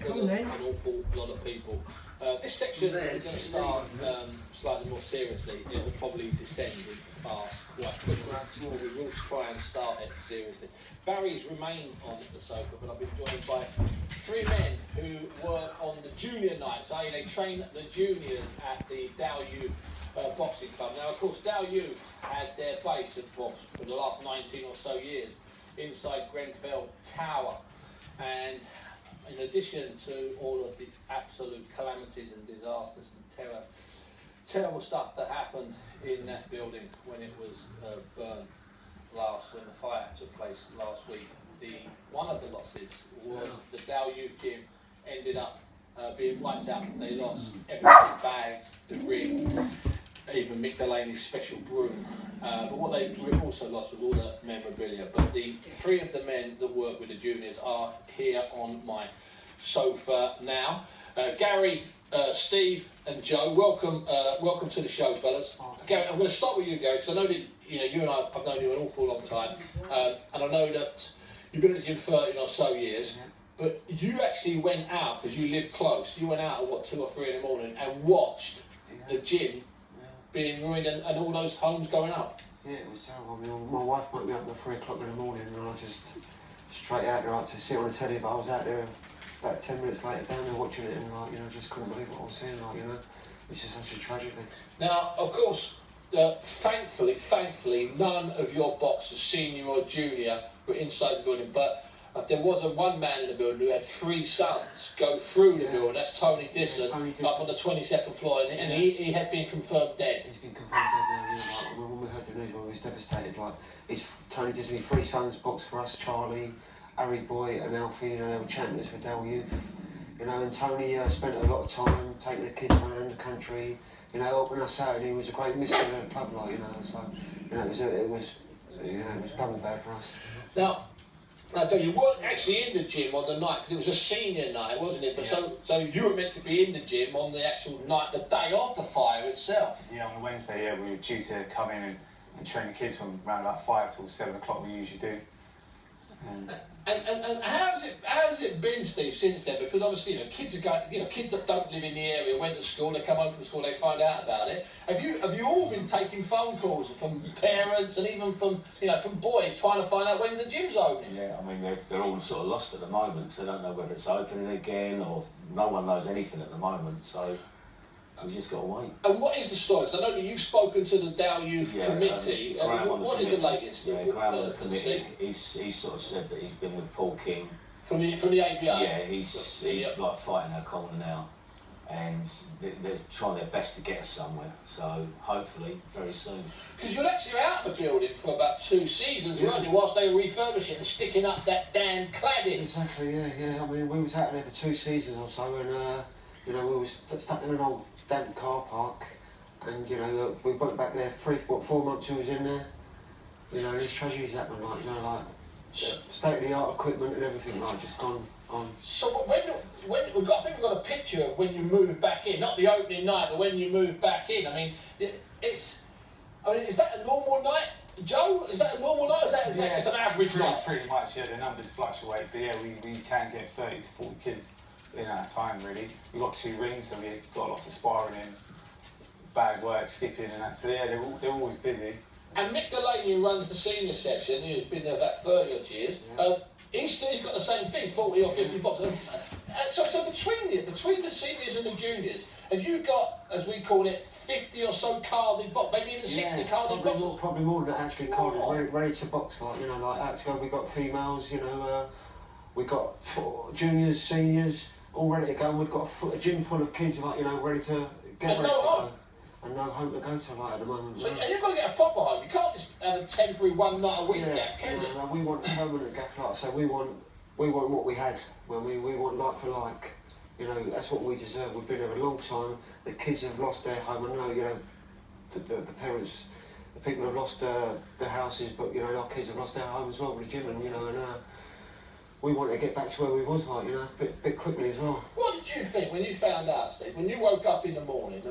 full of an awful lot of people. This section is going to start slightly more seriously. It will probably descend into fast quite quickly, but we will try and start it seriously. Barry's remained on the sofa, but I've been joined by three men who work on the junior nights, i.e. they train the juniors at the Dow Youth Boxing Club. Now, of course, Dow Youth had their base for the last 19 or so years inside Grenfell Tower, and in addition to all of the absolute calamities and disasters and terrible stuff that happened in that building when it was burned when the fire took place last week, one of the losses was the Dow Youth Gym ended up being wiped out. They lost everything: bags, debris, even Mick Delaney's special broom. But what they also lost was all the memorabilia. But the three of the men that work with the juniors are here on my sofa now. Gary, Steve and Joe, welcome to the show, fellas. Gary, I'm going to start with you, Gary, because I know that you and I have known you an awful long time, and I know that you've been in the gym 30 or so years, but you actually went out, because you live close, you went out at 2 or 3 in the morning and watched the gym being ruined and all those homes going up. Yeah, it was terrible. I mean, my wife woke me up at 3 o'clock in the morning and I just straight out there to see it on the telly, but I was out there about 10 minutes later down there watching it and just couldn't believe what I was seeing, it's just such a tragedy. Now, of course, thankfully, none of your boxers, senior or junior, were inside the building, but there was one man in the building who had 3 sons go through the building. That's Tony Disson, up on the 22nd floor, and he has been confirmed dead. He's been confirmed dead now, when we heard the news, we was devastated. Tony Disson, his 3 sons boxed for us: Charlie, Harry Boy and Alfie. They were champions for Dow Youth. And Tony spent a lot of time taking the kids around the country, helping us out, and he was a great mister of the club, so, it was double bad for us. Now, Joe, you weren't actually in the gym on the night, because it was a senior night, wasn't it? But so you were meant to be in the gym on the actual night, the day of the fire itself. Yeah, on a Wednesday, we were due to come in and train the kids from around about 5 till 7 o'clock, we usually do. And how's it been, Steve, since then? Because obviously, kids are going, kids that don't live in the area went to school, they come home from school, they find out about it. Have you all been taking phone calls from parents and even from boys trying to find out when the gym's opening? Yeah, I mean they're all sort of lost at the moment, so they don't know whether it's opening again or no one knows anything at the moment. So we just got to wait. And what is the story? Because I know that you've spoken to the Dow Youth Committee. What is the latest? Yeah, Graham on the committee. He's sort of said that he's been with Paul King from the ABA. Yeah, he's like fighting our corner now, and they're trying their best to get us somewhere. So hopefully very soon. Because you're actually out of the building for about 2 seasons, weren't you? Whilst they were refurbishing and sticking up that damn cladding. Exactly. Yeah. I mean, we was out there for 2 seasons or so, and we was stuck in an old damp car park, and we went back there 4 months. We was in there, and these tragedies happened, state of the art equipment and everything, just gone. So when I think we've got a picture of when you moved back in, not the opening night, but when you moved back in. I mean, is that a normal night, Joe? Is that a normal night? Or is that just an average night? Pretty much, the numbers fluctuate, but we can get 30 to 40 kids in at a time, really. We've got 2 rings, so we've got lots of sparring in, bag work, skipping and that. So they're always busy. And Mick Delaney, who runs the senior section, who's been there about 30 odd years, he's got the same thing, 40 or 50 boxes. So between the seniors and the juniors, have you got, as we call it, 50 or so carded boxes, maybe even 60 carded boxes? Probably more than that, actually, carded, ready to box, out to go. We've got females, we've got juniors, seniors, all ready to go, and we've got a gym full of kids, ready to get ready to go. And no home to go to, at the moment. So, and you've got to get a proper home. You can't just have a temporary 1 night a week gaff, can you? No, we want a permanent gaff, so we want what we had when we want like for like. That's what we deserve. We've been here a long time. The kids have lost their home. I know, the parents, the people have lost their houses, but our kids have lost their home as well with the gym, and we want to get back to where we was, a bit quickly as well. What did you think when you found out, Steve? When you woke up in the morning?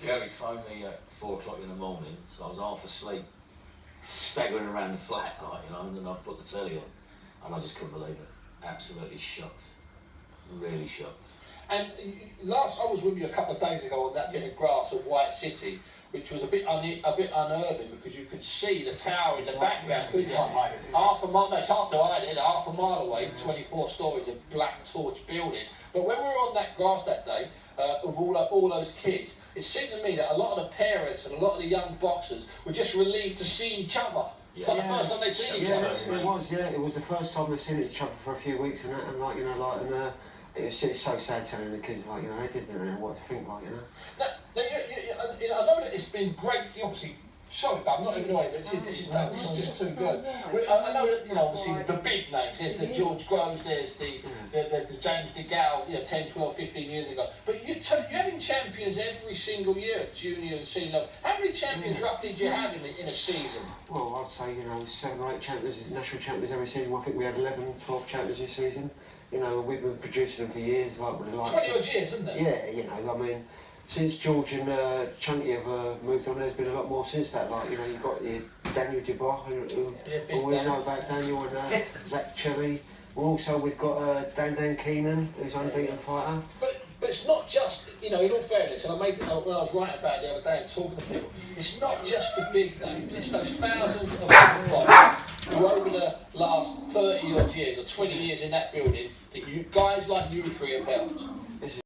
Gary phoned me at 4 o'clock in the morning, so I was half asleep, staggering around the flat, and then I put the telly on, and I just couldn't believe it. Absolutely shocked. really shocked. And last, I was with you a couple of days ago on that bit of grass of White City, which was a bit unnerving because you could see the tower in the background, couldn't you? Half a mile, no, it's hard to hide it, half a mile away, 24 stories of black torch building. But when we were on that grass that day, of all those kids, it seemed to me that a lot of the parents and a lot of the young boxers were just relieved to see each other. It's like the first time they'd seen each other. It was the first time they'd seen each other for a few weeks and that, and like, you know, like, and it's so sad telling the kids, like, you know, they didn't know what to think, like, you know. Now, I know that it's been great, obviously. Sorry, but I'm not even away, but this is just too good. I know that, you know, obviously the big names, there's the George Groves, there's the James DeGale, you know, 10, 12, 15 years ago. But you're having champions every single year at junior and senior level. How many champions roughly do you have in a season? Well, I'd say, you know, 7 or 8 champions, national champions every season. I think we had 11, 12 champions this season. You know, we've been producing them for years, like with the likes 20 odd years, isn't it? Yeah, you know, I mean, since George and Chunky have moved on, there's been a lot more since that. Like, you know, you've got Daniel Dubois, who we know about Daniel, and Zach Cherry. We've got Dan Keenan, who's unbeaten fighter. But it's not just, you know, in all fairness, and I made when I was writing about it the other day and talking to people, it's not just the big names, it's those thousands of little fighters who over the last 30 odd years or 20 years in that building, that you guys like you three have helped.